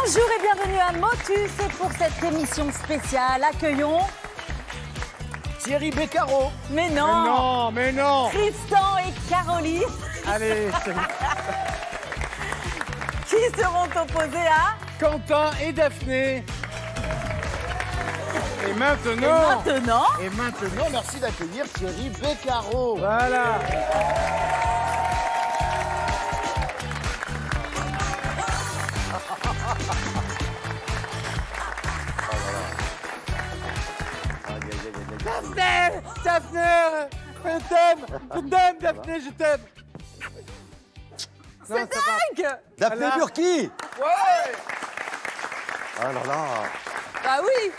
Bonjour et bienvenue à Motus. Et pour cette émission spéciale, accueillons... Thierry Beccaro. Mais non. Mais non. Tristan et Caroline. Allez, Qui seront opposés à... Quentin et Daphné. Et maintenant, merci d'accueillir Thierry Beccaro. Voilà. Daphné, je t'aime, Daphné, je t'aime. C'est dingue. Daphné Voilà. Burki. Ouais. Oh là là. Bah oui.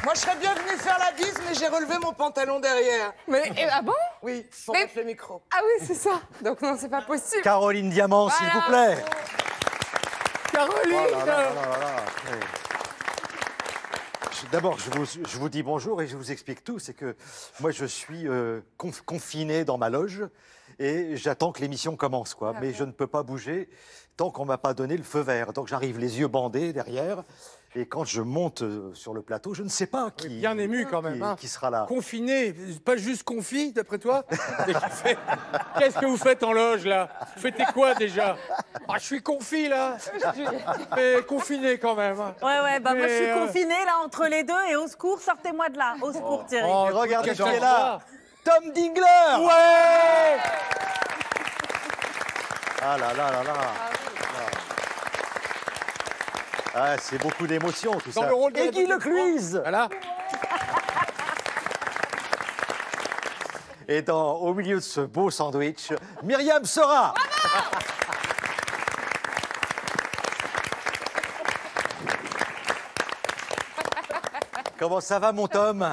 Moi, je serais bien venu faire la bise, mais j'ai relevé mon pantalon derrière. Mais ah bon? Oui, pour Mais- mettre le micro. Ah oui, c'est ça. Donc non, c'est pas possible. Caroline Diamant, s'il vous Voilà. plaît. Caroline. Oh là là là là là. Ouais. D'abord, je vous dis bonjour et je vous explique tout. C'est que moi, je suis confiné dans ma loge et j'attends que l'émission commence, quoi. Mais je ne peux pas bouger tant qu'on m'a pas donné le feu vert. Donc j'arrive les yeux bandés derrière. Et quand je monte sur le plateau, je ne sais pas qui, Bien ému quand même. Hein. qui sera là. Confiné, pas juste confit, d'après toi. Qu'est-ce que vous faites en loge, là? Vous faites quoi, déjà? Ah, je suis confit, là. Mais confiné, quand même. Ouais, bah moi je suis Mais, confinée là entre les deux et au secours, sortez-moi de là. Au secours, Thierry. Et regardez qui quel est là. temps. Tom Dingler. Ouais. Ah là là là là. Ah, c'est beaucoup d'émotions, tout Dans ça. le rôle de Et la Guy deuxième Lecluise. Voilà. Et au milieu de ce beau sandwich, Myriam Sora. Comment ça va, mon Tom?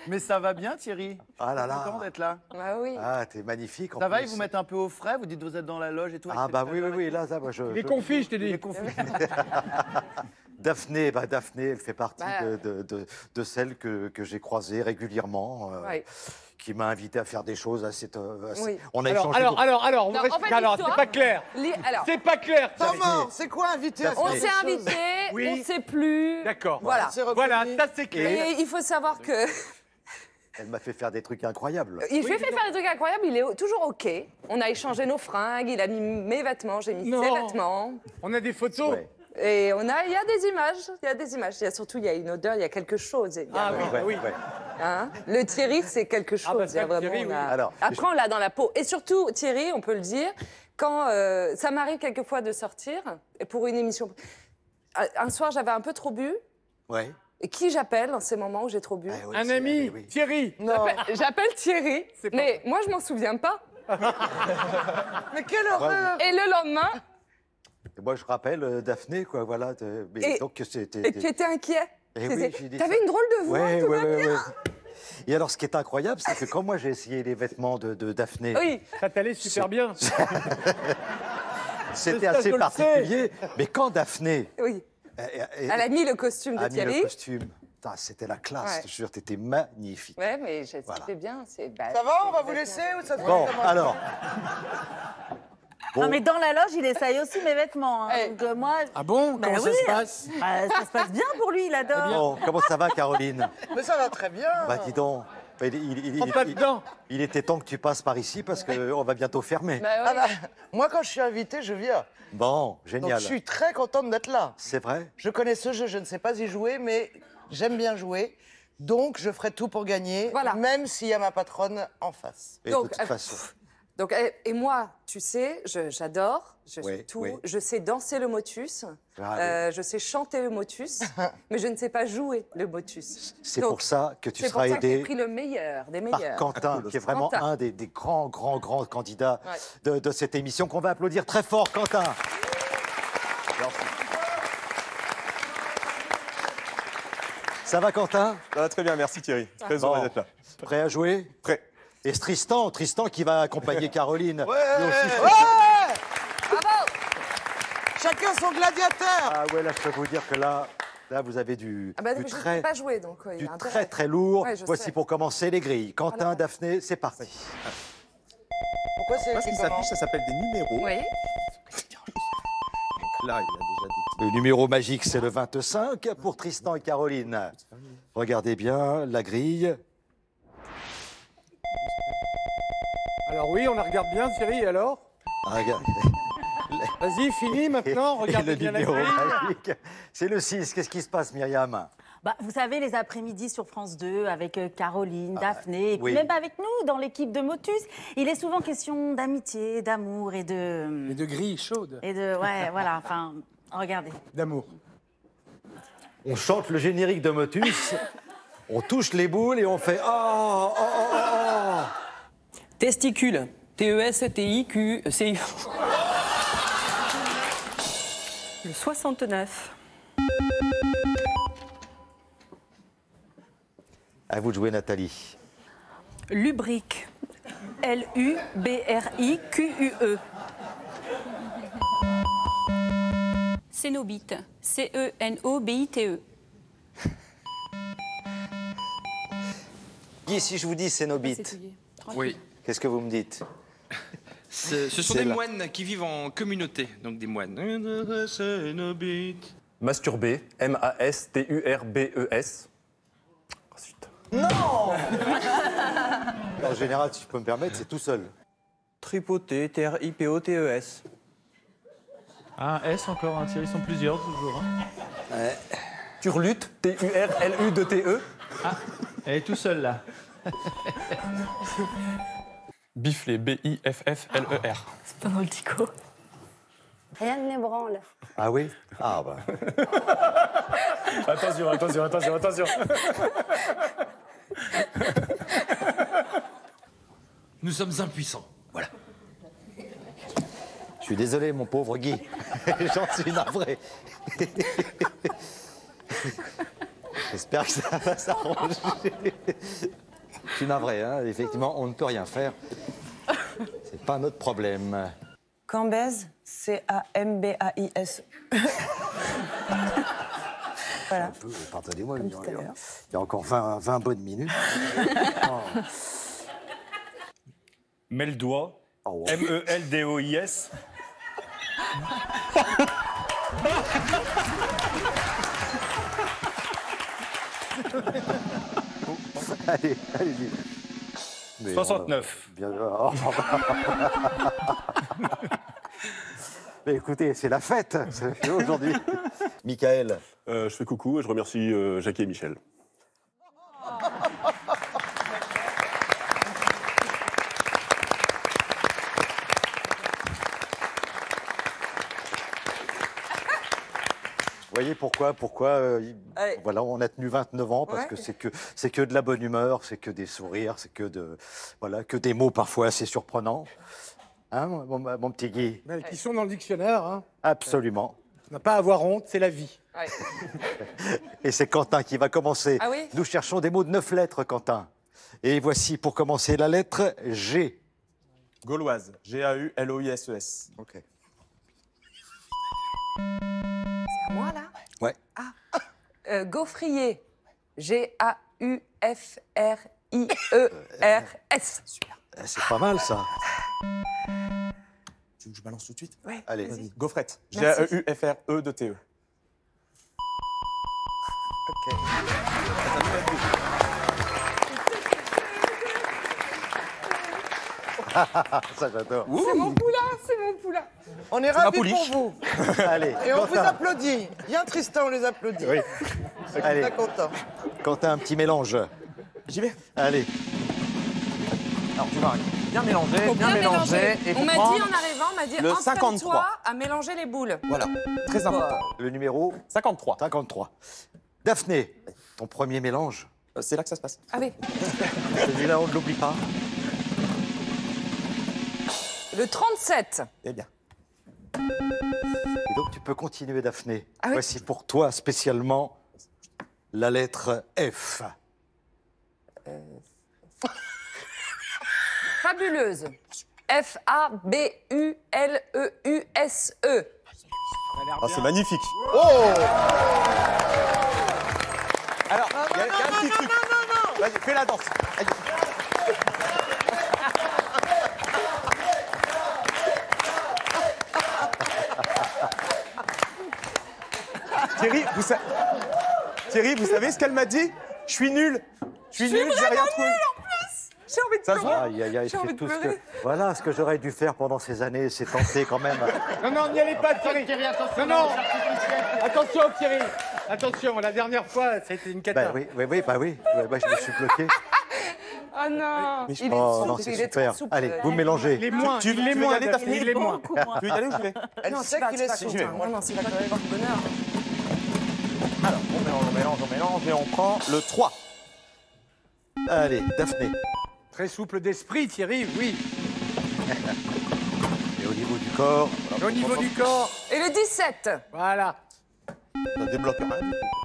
Mais ça va bien, Thierry. Ah là Content là. d'être là. Bah oui. Ah, t'es magnifique. En Ça va, plus. ils vous mettent un peu au frais. Vous dites que vous êtes dans la loge et tout. Ah avec bah cette oui, oui, chaleur oui. et Là, ça, moi, Les confits, je t'ai tout. dit. Les conflits. Daphné, Daphné, elle fait partie Bah. de celles que j'ai croisées régulièrement, Ouais. qui m'a invité à faire des choses assez... Oui. On a Alors, échangé... alors, Non, en fait, alors, l'histoire- c'est pas clair. Alors, C'est pas clair. Comment? C'est quoi invité à Daphné. on faire s'est des choses? invité, Oui. on sait plus. D'accord. Voilà. C'est reconnu. Voilà, ça c'est clair. Et il faut savoir que Elle m'a fait faire des trucs incroyables. il fait faire des trucs incroyables. Il est toujours ok. On a échangé nos fringues. Il a mis mes vêtements, j'ai mis Non. ses vêtements. On a des photos. Ouais. Et il y a des images. Il y a des images. Surtout, il y a une odeur. Il y a quelque chose. Il y a- Ah oui, Ouais, oui. ouais. hein. Le Thierry, c'est quelque chose. Ah bah, Il y a ça, vraiment, Thierry, on oui. a- Alors, Après, on l'a dans la peau. Et surtout, Thierry, on peut le dire, quand ça m'arrive quelquefois de sortir et pour une émission. Un soir, j'avais un peu trop bu. Ouais. Et qui j'appelle en ces moments où j'ai trop bu? Ah oui, Un c'est- ami, oui. Thierry. J'appelle Thierry, C'est pas mais moi, je m'en souviens pas. Mais quelle horreur! Et le lendemain, Et moi, je rappelle Daphné, quoi, voilà. Mais Et- donc, c'était... et tu étais inquiet. Eh Tu oui, disais, j'ai dit t'avais ça. une drôle de voix, Ouais, tout ouais, va ouais, bien. ouais. Et alors, ce qui est incroyable, c'est que quand moi, j'ai essayé les vêtements de Daphné, Oui, Ça t'allait super bien. c'était Ça, assez je le particulier. Mais quand Daphné oui. Elle a mis le costume de a mis le Thierry. costume, putain, c'était la classe, Ouais. je te jure, t'étais magnifique. Ouais, mais Voilà. c'était bien. Bah, Ça va, on va vous laisser ou ça te Bon, comment? alors... Bon, Non mais dans la loge, il essaye aussi mes vêtements. Hein. Eh. Donc moi... Ah bon? Bah Comment ça oui. se passe? Bah, ça se passe bien pour lui, il adore. bon, comment ça va, Caroline? Mais ça va très bien. Bah, dis donc. Bah, Prends pas dedans. il était temps que tu passes par ici parce qu'on va bientôt fermer. Bah, Ah oui. bah, moi, quand je suis invité, je viens. Bon, Donc, génial. je suis très contente d'être là. C'est vrai? Je connais ce jeu, je ne sais pas y jouer, mais j'aime bien jouer. Donc, je ferai tout pour gagner, Voilà. même s'il y a ma patronne en face. Et Donc, de toute façon. Donc, et moi, tu sais, j'adore, je Oui, sais tout, oui. je sais danser le motus, Ah, je sais chanter le motus, mais je ne sais pas jouer le motus. C'est Donc, pour ça que tu c'est pour seras ça que j'ai aidé pris le meilleur des par meilleurs. Quentin, qui est vraiment Quentin. un des grands candidats Ouais. de cette émission qu'on va applaudir très fort, Quentin. Merci. Ça va, Quentin? Ça va très bien, merci Thierry. Très Bon. heureux d'être là. Prêt à jouer? Prêt. Et Tristan qui va accompagner Caroline. Ouais, Lui aussi. ouais. Chacun son gladiateur. Ah ouais, là, je peux vous dire que là vous avez du Ah bah, du je ne très, sais pas jouer, donc il du y a intérêt. très, très lourd. Ouais, je Voici sais. pour commencer les grilles. Quentin, Voilà. Daphné, c'est parti. Pourquoi c'est Moi, ce qui qui commence? s'affiche, ça s'appelle des numéros. Oui. Donc là, il y a déjà des Le numéro magique, c'est le 25 pour Tristan et Caroline. Regardez bien la grille. Alors oui, on la regarde bien, Thierry, et alors Regardez. Vas-y, finis maintenant, Et regardez le bien la numéro grille. magique, c'est le 6. Qu'est-ce qui se passe, Myriam? Bah, vous savez, les après-midi sur France 2, avec Caroline, Daphné, et puis oui. même avec nous, dans l'équipe de Motus, il est souvent question d'amitié, d'amour et de... Et de grille chaude. Et de... Ouais, voilà, enfin, regardez. D'amour. On chante le générique de Motus, on touche les boules et on fait oh, oh, oh, oh, oh. Testicule. T-E-S-T-I-Q-C-I. Le 69. À vous de jouer, Nathalie. Lubrique. L-U-B-R-I-Q-U-E. Cénobite. C-E-N-O-B-I-T-E. Guy, si je vous dis cénobite, Oui. qu'est-ce que vous me dites? Ce sont C'est des là. moines qui vivent en communauté, donc des moines. Masturber, M-A-S-T-U-R-B-E-S. Ensuite. En général, si je peux me permettre, c'est tout seul. Tripoter, T-R-I-P-O-T-E-S. Un S encore, hein, Thierry, ils sont plusieurs toujours. Hein. Turlute, T-U-R-L-U-T-E. Elle est tout seule là. Bifler, B-I-F-F-L-E-R. C'est pas dans le dico. Rien ne l'ébranle. Ah oui? Ah bah. Attention, attention, attention, attention. Nous sommes impuissants. Voilà. Je suis désolé, mon pauvre Guy. J'en suis navré. J'espère que ça va s'arranger. Je suis navré, hein. Effectivement, on ne peut rien faire. C'est pas notre problème. Cambaise, C-A-M-B-A-I-S. Voilà. Pardonnez-moi, il y a encore 20 bonnes minutes. Mets le doigt, M-E-L-D-O-I-S. Allez, allez-y. Mais 69. Bien, Mais écoutez, c'est la fête c'est aujourd'hui. Michael. Je fais coucou et je remercie Jackie et Michel. Vous voyez pourquoi voilà, on a tenu 29 ans parce que c'est que de la bonne humeur, c'est que des sourires, c'est que des mots parfois assez surprenants. Hein, mon petit Guy? Qui sont dans le dictionnaire. Hein. Absolument. On n'a pas à avoir honte, c'est la vie. Ouais. Et c'est Quentin qui va commencer. Ah oui? Nous cherchons des mots de 9 lettres, Quentin. Et voici pour commencer la lettre G. Gauloise, G-A-U-L-O-I-S-E-S. Ok. C'est à moi, là? Ouais. Gaufrier. G-A-U-F-R-I-E-R-S. Super. C'est pas mal ça. Tu veux que je balance tout de suite? Ouais. Allez. Vas-y. Gaufrette, Merci. G-A-E-U-F-R-E-T-E. Ça j'adore. C'est mon poulain, c'est mon poulain. On est ravis pour vous. Allez, Et on vous Quentin. applaudit. Viens Tristan, on les applaudit. Oui. On Allez. est content. Quentin, un petit mélange. J'y vais. Allez. Alors tu vas bien mélanger, Faut bien mélanger. Et On m'a dit prendre en arrivant, on m'a dit le entraîne-toi 53. à mélanger les boules. Voilà, très important. Le numéro 53. 53. Daphné, ton premier mélange. C'est là que ça se passe. Ah oui. Celui-là, on ne l'oublie pas. Le 37. Eh bien. Et donc tu peux continuer, Daphné. Ah oui. Voici pour toi spécialement la lettre F. Fabuleuse. F-A-B-U-L-E-U-S-E. Ah, c'est magnifique. Alors, il y a un petit truc. Vas-y, fais la danse. Allez. Thierry, vous savez ce qu'elle m'a dit? Je suis nul. Je suis nul, j'ai rien trouvé. J'ai envie de Ça se voit? Aïe, aïe, aïe, J'ai envie c'est de tout ce que... pleurer. Voilà ce que j'aurais dû faire pendant ces années, c'est tenter quand même. Non, n'y allez pas, Thierry. Non. Attention, Thierry. Attention, la dernière fois, c'était une cata. Bah oui, je me suis bloqué. Oh non. Il est Oh souple, non, c'est il est super. trop souple. Allez, vous mélangez. Il est moins, Tu veux y aller, Daphné? il est moins. Tu veux y aller ou je vais? Elle Non, sait tu vas, qu'il tu est vas, souple. Quentin. Non, non, c'est pas que du bonheur. Alors, on mélange et on prend le 3. Allez, Daphné. Très souple d'esprit, Thierry, oui. Et au niveau du corps, Au niveau du corps, Et le 17. voilà. Ça débloque rien.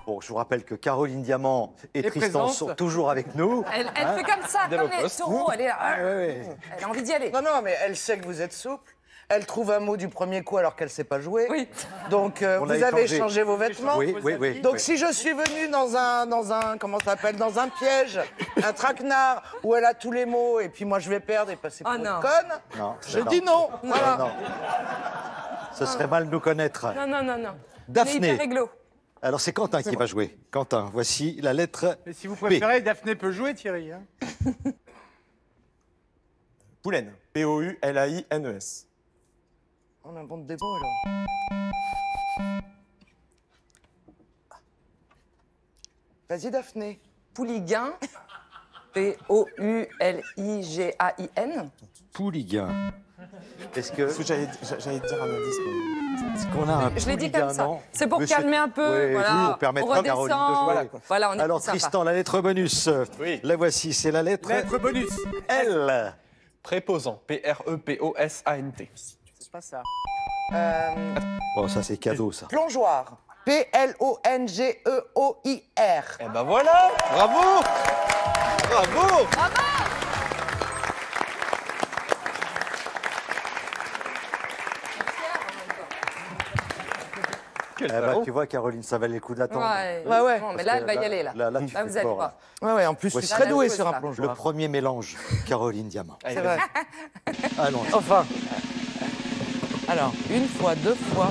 bon, je vous rappelle que Caroline Diamant et Et Tristan présente. sont toujours avec nous. Elle fait comme ça, comme les taureaux. Elle est là. Elle a envie d'y aller. Non, non, mais elle sait que vous êtes souple. Elle trouve un mot du premier coup alors qu'elle ne sait pas jouer. Oui. Donc, On vous a avez échangé. changé vos vêtements. Oui, oui. Donc, si je suis venue dans un comment ça s'appelle, dans un piège, un traquenard, où elle a tous les mots, et puis moi je vais perdre et passer pour Oh une non. conne, Non, je dis non. Voilà. Non. Ce serait mal nous connaître. Non, non, non, non. Daphné. On est hyper réglo. Alors c'est Quentin qui va jouer. Quentin, voici la lettre Mais si vous B. préférez, Daphné peut jouer, Thierry. Hein. Poulaine. P-O-U-L-A-I-N-E-S. On a un bon débat alors. Vas-y, Daphné. Pouliguen. P-O-U-L-I-G-A-I-N. Pouliguen. Est-ce que... Parce que j'allais dire un indice, mais... Est-ce qu'on a un Je l'ai dit pouliguen, comme ça. non C'est pour Monsieur- calmer un peu. Oui, voilà. oui, on permettra à Caroline de jouer. Voilà, on est Alors plus sympa. Tristan, la lettre bonus. Oui. La voici, c'est la lettre Lettre bonus. L. Préposant. P-R-E-P-O-S-A-N-T. C'est pas ça. Bon, ça c'est cadeau, ça. Plongeoir. P-L-O-N-G-E-O-I-R. Eh ben voilà. Bravo. Bravo. Eh ben, tu vois, Caroline, ça valait le coup d'attendre. Ouais, Ouais. Non, mais là, elle va y aller, là. Là, tu Là, fais vous allez fort, voir. Ouais, ouais, en plus, je Voici suis très la doué joueuse, sur un là. Le plongeoir. premier mélange, Caroline Diamant. C'est vrai. Allons. Enfin. Alors, une fois, deux fois.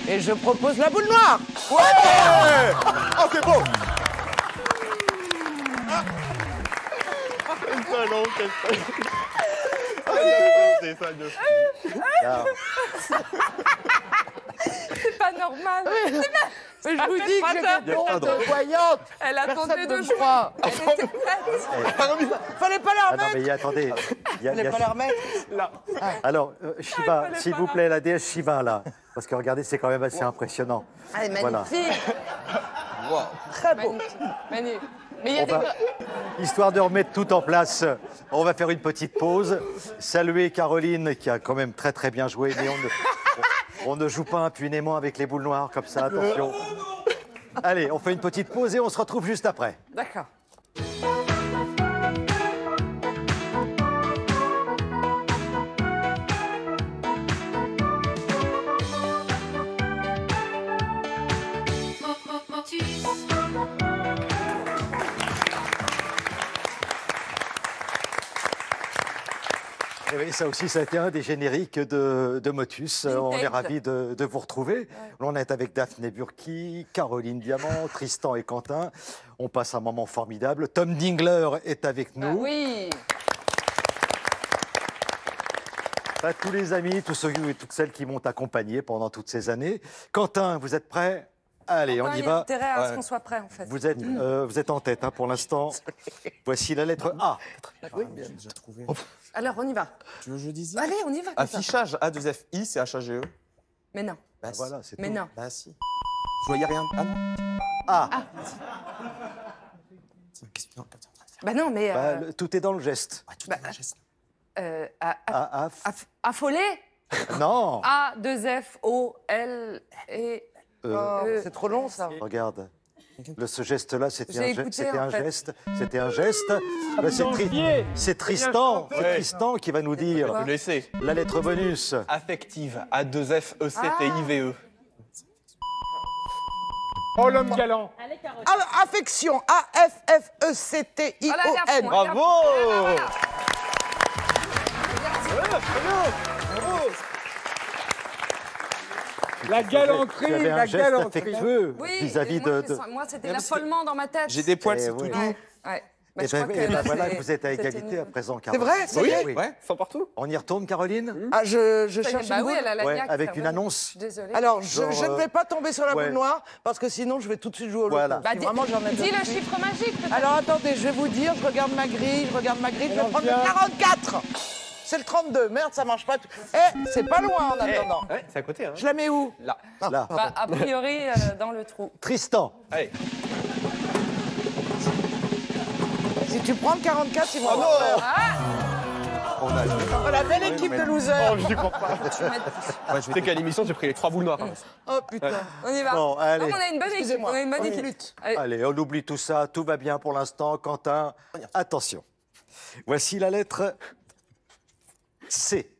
Et je propose la boule noire. Ouais. Oh, c'est beau. C'est pas normal. Mais je vous dis que j'étais Pardon. voyante. Elle a Personne tenté ne de me jouer. croit. Elle était prête. Fallait pas la Ah non, remettre. mais attendez. Il y a- Fallait pas la remettre. Alors, Shiva, s'il vous plaît, la déesse Shiva, là. Parce que regardez, c'est quand même assez impressionnant. Elle est Voilà. magnifique. Très beau. Magnifique. Magnifique. Mais il y a On des... va- Histoire de remettre tout en place, on va faire une petite pause. Saluer Caroline, qui a quand même très très bien joué, mais on ne joue pas impunément avec les boules noires comme ça, attention. Allez, on fait une petite pause et on se retrouve juste après. D'accord. Et oui, ça aussi, ça a été un des génériques de Motus. On est Vintage. ravis de vous retrouver. On est avec Daphné Burki, Caroline Diamant, Tristan et Quentin. On passe un moment formidable. Tom Dingler est avec nous. Ah oui. À tous les amis, tous ceux et toutes celles qui m'ont accompagné pendant toutes ces années. Quentin, vous êtes prêts? Allez, on y Il y a va. intérêt à ce qu'on soit prêt, en fait. Vous êtes en tête hein, pour l'instant. Voici la lettre A. J'ai déjà trouvé. Alors, on y va. Tu veux que je dise? Allez, on y va. comme ça. Affichage A2FI, c'est H-A-G-E. Mais non. Bah, si. Voilà, c'est Mais tout. non. Bah si. Je voyais rien. Ah non. A. Tiens, qu'est-ce que tu es en train de faire? Bah non, mais... Bah, tout est dans le geste. Ah, tout est dans le geste. A, Affolé. Non. A-2-F-O-L et... Oh, c'est trop long, ça. Regarde. Ce geste-là, c'était J'ai un, écouté, c'était en un fait. geste. C'était un geste. Bah, c'est Tristan. C'est Tristan qui va nous dire Je peux laisser. la lettre bonus. Affective. A2F-E-C-T-I-V-E. Oh, l'homme galant. Affection. A-F-F-E-C-T-I-O-N. Bravo. La galanterie, Tu avais un la geste galanterie. affectueux Oui, vis-à-vis et moi, de... moi, c'était l'affolement dans ma tête. J'ai des poils, Eh c'est oui. tout doux. Ouais, ouais. Bah, Et je crois que là, voilà c'est- que vous êtes à c'était égalité nul. à présent, C'est Caroline. vrai, ça y est. Ouais, sans partout. On y retourne, Caroline Ah, je Ça y est, cherche bah une oui, boule. elle a la Ouais, niaque, avec ça, une ouais. annonce. Je suis désolée. Alors, Genre, je ne vais pas tomber sur la ouais. boule noire, parce que sinon, je vais tout de suite jouer au loto. Voilà. Bah, Si vraiment, j'en ai dis deux. le chiffre magique, peut-être. Alors, attendez, je vais vous dire, je regarde ma grille, je vais prendre le vient. 44. C'est le 32. Merde, ça marche pas. C'est pas loin en attendant. Ouais, c'est à côté. Hein. Je la mets où? Là. Là. Bah, a priori, dans le trou. Tristan. Allez. Si tu prends le 44, ils vont avoir peur. On a. Oh, la belle équipe de losers. Oh, je n'y crois pas. Moi, je sais qu'à l'émission, j'ai pris les 3 boules noires. Oh putain. On y va. Bon, allez. Donc, on a une bonne équipe. Excusez-moi. On a une bonne Oui. équipe. Lutte. Allez. Allez, on oublie tout ça, tout va bien pour l'instant. Quentin, attention. Voici la lettre C.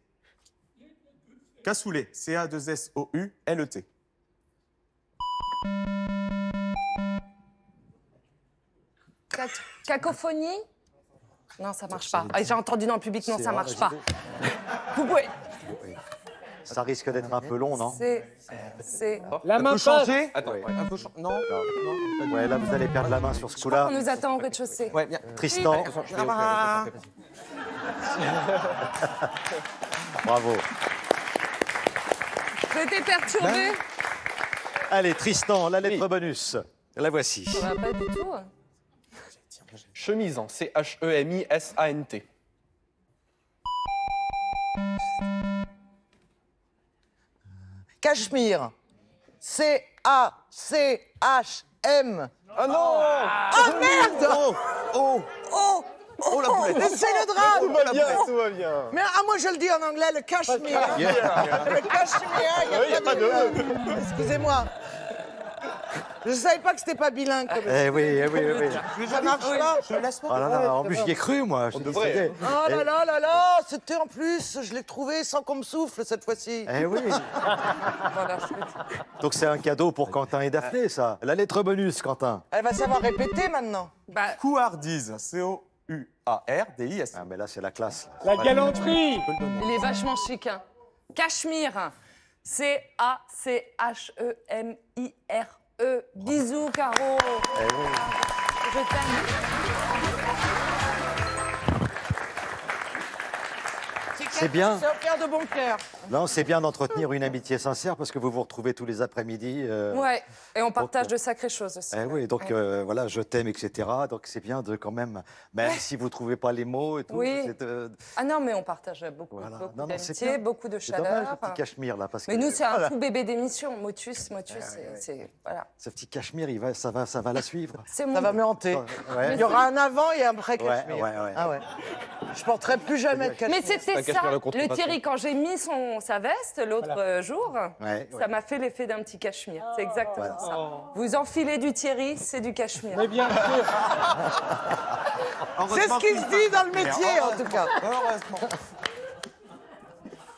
Cassoulet. C-A-2-S-O-U-L-E-T. Cacophonie? Non, ça marche pas. Ah, j'ai entendu dans le public, non, C'est ça vrai, marche vas-y. pas. Vous pouvez. Ça risque d'être un peu long, non? C'est. La main passe. Changer. Attends, Oui. un peu changer. Non, non. Ouais, là, vous allez perdre la main sur ce coup-là. On nous attend au rez-de-chaussée. Ouais, bien. Tristan, bravo. J'étais perturbée. Allez, Tristan, la lettre bonus. La voici. Ça va pas du tout. Chemisant. C-H-E-M-I-S-A-N-T. Cachemire. C-A-C-H-M. Oh non. Oh merde! Oh. Oh! Oh, la boulette. Mais c'est le drame! Tout va bien, tout va bien. Mais moi je le dis en anglais, le cachemire. Le cachemire, il n'y a pas de... Excusez-moi. Je ne savais pas que c'était pas bilingue. Comme... Eh oui, eh oui, eh oui. Ça marche pas. Oh là là, en plus, j'y ai cru, moi. Je dis, ça y est. Oh là là là là, c'était en plus, je l'ai trouvé sans qu'on me souffle cette fois-ci. Eh oui. Voilà, je le dis. Donc c'est un cadeau pour Quentin et Daphné, ça. La lettre bonus, Quentin. Elle va savoir répéter maintenant. Bah, Couardise. C-O-U-A-R-D-I-S. Ah, mais là, c'est la classe. La galanterie. il est vachement chic. Hein. Cachemire. C-A-C-H-E-M-I-R-E. Bisous, Caro. Eh oui. Je t'aime. C'est bien. C'est offert de bon cœur. Non, c'est bien d'entretenir une amitié sincère parce que vous vous retrouvez tous les après-midi. Ouais, et on partage donc, de sacrées choses aussi. Eh oui, donc voilà, je t'aime, etc. Donc c'est bien de quand même, même si vous trouvez pas les mots et tout. Oui. c'est Ah non, mais on partage beaucoup, Voilà. beaucoup Non, non, c'est d'amitié, bien. beaucoup de C'est dommage, le chaleur. petit cachemire là, parce Mais que nous, c'est un tout bébé d'émission. Motus, c'est voilà. ce petit cachemire, ça va la suivre. C'est mon. Ça va me hanter. Ouais. Il y aura un avant et un après Ouais, cachemire. ouais. Ah ouais. Je porterai plus jamais de cachemire. Mais c'était cache ça, pas le le contrefaçon. Thierry, quand j'ai mis sa veste l'autre jour, Ouais, ça m'a fait l'effet d'un petit cachemire. C'est exactement ça. Vous enfilez du Thierry, c'est du cachemire. Mais bien sûr. C'est ce qui se dit dans le métier, en tout cas.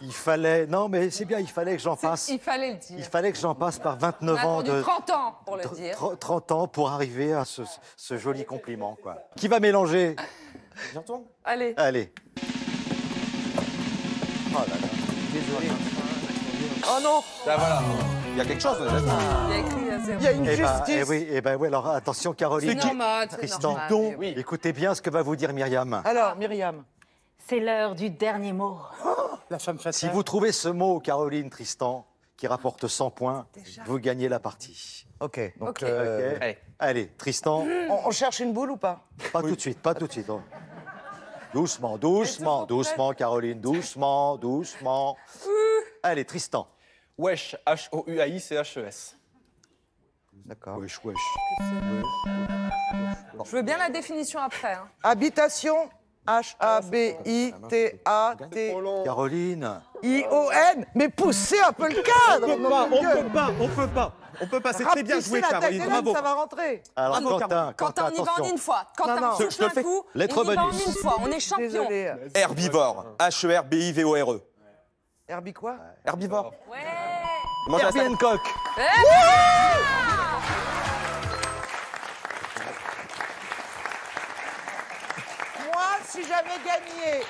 Il fallait, non mais c'est bien, il fallait que j'en passe. Il fallait le dire. Il fallait que j'en passe par On 29 a ans attendu de 30 ans pour le dire. 30 ans pour arriver à ce joli compliment, quoi. Qui va mélanger? J'y retourne. Allez. Allez. Oh non, Là, voilà. Il y a quelque chose, là. Il y a écrit à zéro. il y a une Eh ben, justice. oui, alors attention Caroline. C'est normal, c'est Tristan, normal. Oui. écoutez bien ce que va vous dire Myriam. Alors, Myriam. C'est l'heure du dernier mot. La femme fatale. Si vous trouvez ce mot, Caroline, Tristan, qui rapporte 100 points, vous gagnez la partie. Ok, donc Ok. Ok. Allez, Tristan, on cherche une boule ou pas? pas tout de suite, pas tout de suite. Oh. Doucement, doucement, doucement, Caroline, doucement, doucement. Allez, Tristan. Wesh. H-O-U-A-I-C-H-E-S. D'accord. Wesh, wesh. Je veux bien la définition après. Hein. Habitation, H-A-B-I-T-A-T-I-O-N. Caroline. Mais poussez un peu le cadre! nom de Dieu. On peut pas, c'est très bien Rapetissez joué, la Caroline, tête, Hélène, bravo. ça va rentrer. Alors, Bravo, Quentin, Quentin, on y va en attention. une fois. Quentin, Non, on souffle un coup. Lettre on y va en bonus. une fois. On est champion. Désolé. Herbivore. H-E-R-B-I-V-O-R-E. Herbie quoi? Herbivore. Ouais. Mange la Herbie salade. Hancock. Moi, si j'avais gagné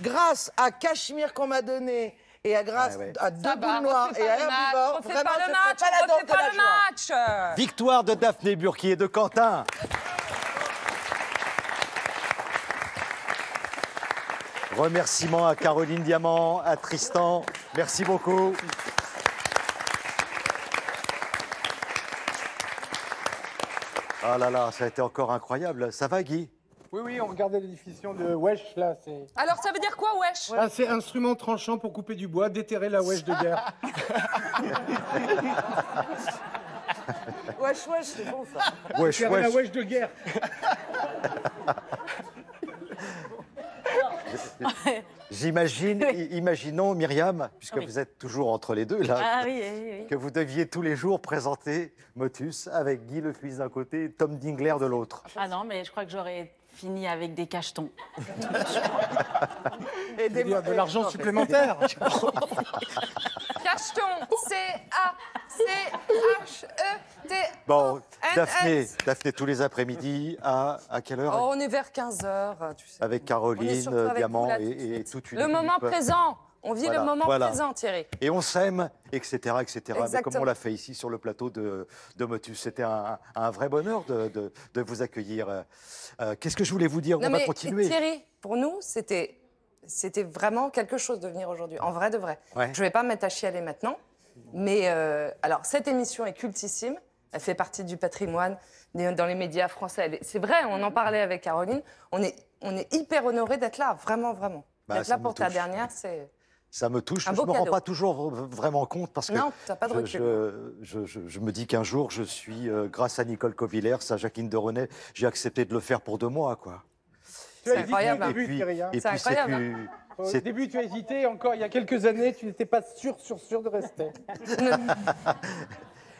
grâce à Cachemire qu'on m'a donné Et grâce à deux boules noires et à herbivore, On fait vraiment, pas je le ferai match, pas la on danse fait de pas la le joie. match. Victoire de Daphné Burki et de Quentin. Remerciements à Caroline Diamant, à Tristan. Merci beaucoup. Ah là là, ça a été encore incroyable. Ça va, Guy? Oui, oui, on regardait l'édition de Wesh, là. Alors, ça veut dire quoi, wesh? Ah, c'est instrument tranchant pour couper du bois, déterrer la wesh de guerre. Wesh, c'est bon ça. Wesh, Déterrer la wesh. wesh de guerre. Imaginons, Myriam, puisque Oui. vous êtes toujours entre les deux, là, Ah oui, oui, oui. que vous deviez tous les jours présenter Motus avec Guy Le Cuisse d'un côté et Tom Dingler de l'autre. Ah non, mais je crois que j'aurais fini avec des cachetons. Et Il y a de l'argent supplémentaire. Cacheton, C-A-C-H-E-T. Bon, Daphné, N-S. Daphné tous les après-midi, à quelle heure? Oh, on est vers 15h, tu sais. Avec On est Caroline, surtout avec Diamant vous, là, tout de et suite. toute une Le moment équipe. présent. On vit Voilà, le moment voilà. présent, Thierry. Et on s'aime, etc., etc. Mais comme Exactement. on l'a fait ici sur le plateau de Motus, c'était un vrai bonheur de vous accueillir. Qu'est-ce que je voulais vous dire? Non, On va mais continuer. Thierry, pour nous, c'était vraiment quelque chose de venir aujourd'hui, en vrai de vrai. Ouais. Je ne vais pas me mettre à chialer maintenant, mais alors cette émission est cultissime, elle fait partie du patrimoine dans les médias français. C'est vrai, on en parlait avec Caroline, on est hyper honorés d'être là, vraiment, vraiment. Bah, D'être ça là me pour ta touche. dernière, c'est... Ça me touche. Un Je beau ne me rends cadeau. pas toujours vraiment compte parce que Non, t'as pas de recul. je me dis qu'un jour, je suis, grâce à Nicole Covillers, à Jacqueline de René, j'ai accepté de le faire pour 2 mois, quoi. Tu as C'est incroyable. hésité au début, Thierry, hein. et C'est puis c'est incroyable, plus. Au c'est- début, tu as hésité. Encore il y a quelques années, tu n'étais pas sûr de rester.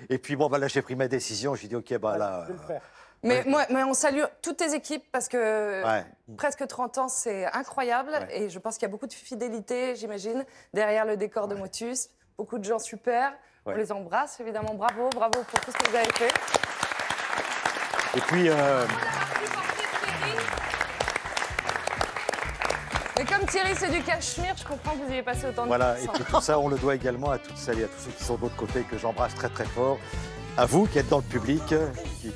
Et puis bon, bah, là, j'ai pris ma décision. J'ai dit, ok, bah là. Je vais le faire. Mais, mais on salue toutes tes équipes parce que Ouais. presque 30 ans, c'est incroyable. Ouais. Et je pense qu'il y a beaucoup de fidélité, j'imagine, derrière le décor de Motus. Beaucoup de gens super. On Ouais. les embrasse, évidemment. Bravo, bravo pour tout ce que vous avez fait. Et puis. Mais comme Thierry, c'est du cachemire, je comprends que vous ayez passé autant de Voilà, temps et ensemble. puis tout ça, on le doit également à toutes celles et à tous ceux qui sont de l'autre côté, que j'embrasse très très fort. À vous qui êtes dans le public,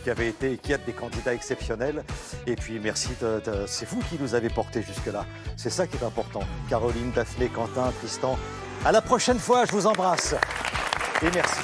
qui avez été et qui êtes des candidats exceptionnels. Et puis merci, c'est vous qui nous avez portés jusque-là. C'est ça qui est important. Caroline, Daphné, Quentin, Tristan. À la prochaine fois, je vous embrasse. Et merci.